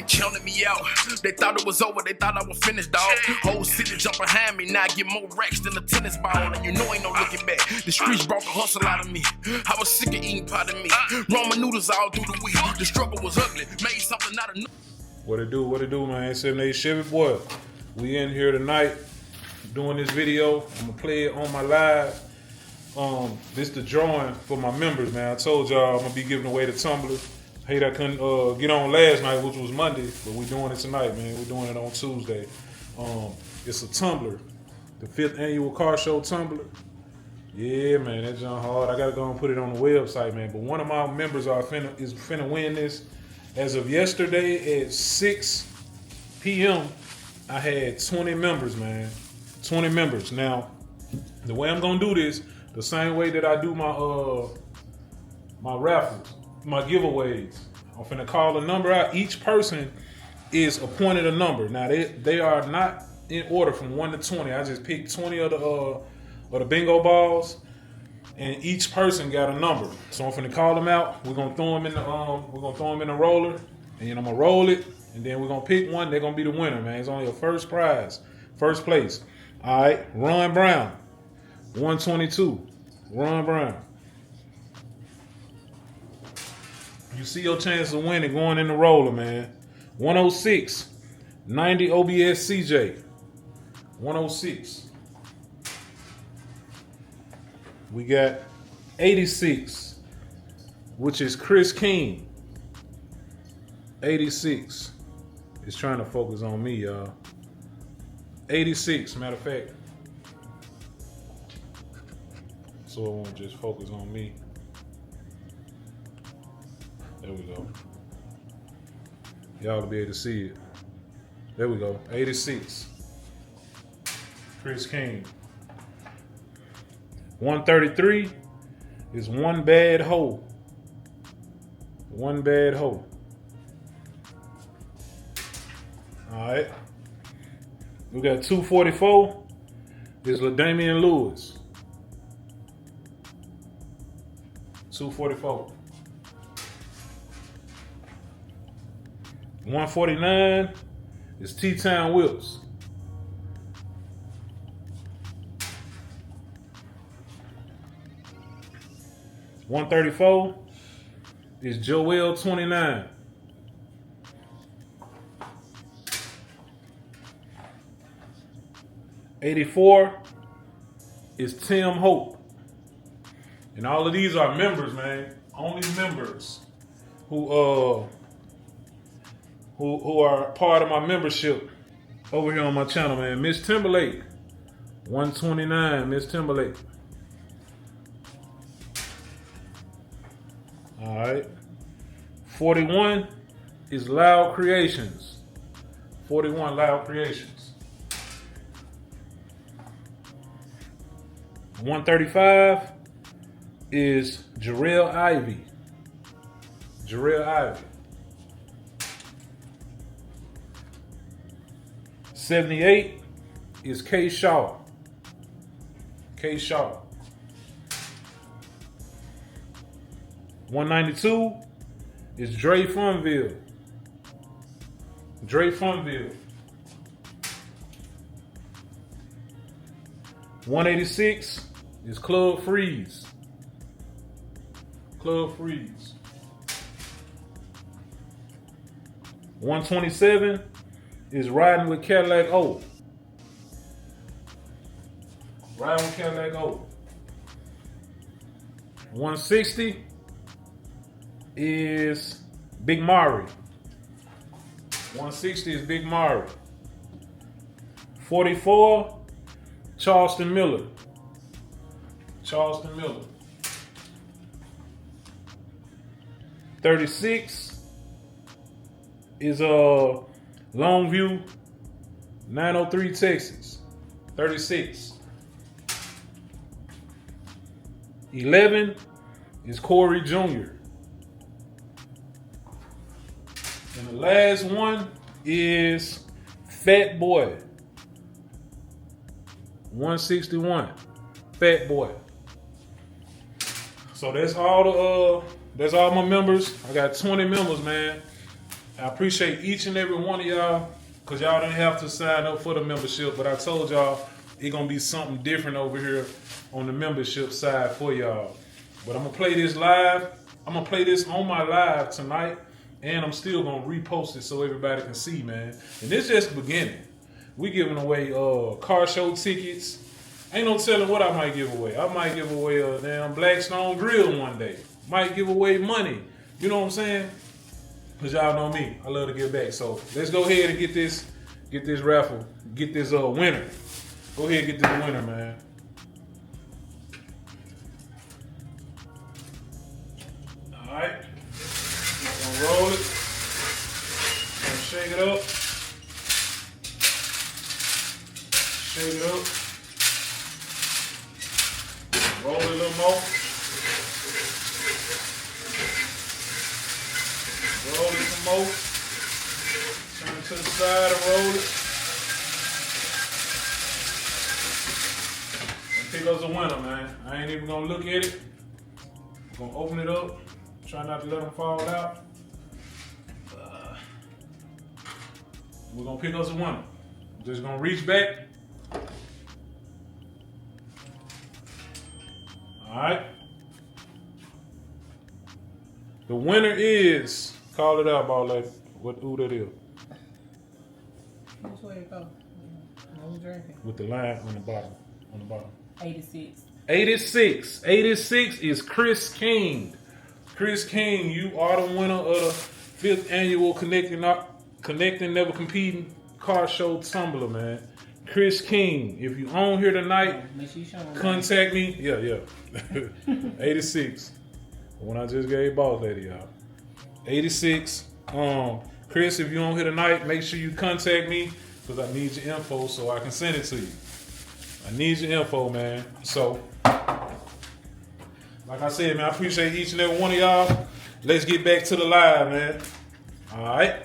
counted me out. They thought it was over, they thought I was finished, dog. Whole city jump behind me, now I get more racks than a tennis ball. And you know ain't no looking back. The streets brought the hustle out of me. I was sick of eating pot of meat. Ramen noodles all through the week. The struggle was ugly, made something out of What it do, man? 78 Chevy boy. We in here tonight doing this video. I'm gonna play it on my live. This the drawing for my members, man. I told y'all I'm gonna be giving away the tumbler. Hate I couldn't get on last night, which was Monday, but we doing it tonight, man. We're doing it on Tuesday. It's a tumbler, the 5th Annual Carshow tumbler. Yeah, man, that's John hard. I gotta go and put it on the website, man. But one of my members is finna win this. As of yesterday at 6 p.m., I had 20 members, man. 20 members. Now, the way I'm gonna do this, the same way that I do my raffles, my giveaways. I'm finna call a number out. Each person is appointed a number. Now they are not in order from 1 to 20. I just picked 20 of the bingo balls, and each person got a number. So I'm finna call them out. We're gonna throw them in the roller, and then I'm gonna roll it, and then we're gonna pick one. They're gonna be the winner, man. It's only a first prize, first place. All right, Ron Brown, 122. Ron Brown. You see your chance of winning going in the roller, man. 106, 90 OBS CJ. 106. We got 86, which is Chris King. 86. It's trying to focus on me, y'all. 86, matter of fact. So it won't just focus on me. There we go. Y'all will be able to see it. There we go. 86. Chris King. 133 is One Bad Hoe. One Bad Hoe. All right. We got 244 is LaDamian Lewis. 244. 149 is T-Town Whips. 134 is Joel 29. 84 is Tim Hope. And all of these are members, man. Only members who are part of my membership over here on my channel, man. Miss Timberlake, 129, Miss Timberlake. All right. 41 is Loud Creations. 41 Loud Creations. 135 is Jarrell Ivy. Jarrell Ivy. 78 is K. Shaw. K. Shaw. 192 is Dre Funville. Dre Funville. 186 is Club Freeze. Club Freeze. 127 is Riding with Cadillac O. Riding with Cadillac O. 160 is Big Mari. 160 is Big Mari. 44, Charleston Miller. Charleston Miller. 36 is Longview, 903 Texas. 36. 11 is Corey Jr. And the last one is Fat Boy. 161. Fat Boy. So that's all my members. I got 20 members, man. I appreciate each and every one of y'all, because y'all didn't have to sign up for the membership, but I told y'all it's going to be something different over here on the membership side for y'all. But I'm going to play this live. I'm going to play this on my live tonight, and I'm still going to repost it so everybody can see, man. And this just the beginning. We giving away car show tickets. Ain't no telling what I might give away. I might give away a damn Blackstone grill one day. Might give away money. You know what I'm saying? Because y'all know me. I love to give back. So let's go ahead and get this raffle. Get this winner. Go ahead and get this winner, man. Alright. Gonna roll it. Gonna shake it up. Shake it up. Roll it a little more. Roll it some more. Turn it to the side and roll it. And pick us a winner, man. I ain't even gonna look at it. I'm gonna open it up. Try not to let them fall out. We're gonna pick us a winner. Just gonna reach back. Alright. The winner is, call it out, ball like who that is. Which way it go? No drinking. With the line on the bottom. 86. 86. 86 is Chris King. Chris King, you are the winner of the 5th annual Connecting Never Competing Car Show Tumbler, man. Chris King, if you on here tonight, contact me. Yeah. 86. When I just gave boss lady, y'all. 86. Chris, if you on here tonight, make sure you contact me because I need your info so I can send it to you. I need your info, man. So, like I said, man, I appreciate each and every one of y'all. Let's get back to the live, man. All right.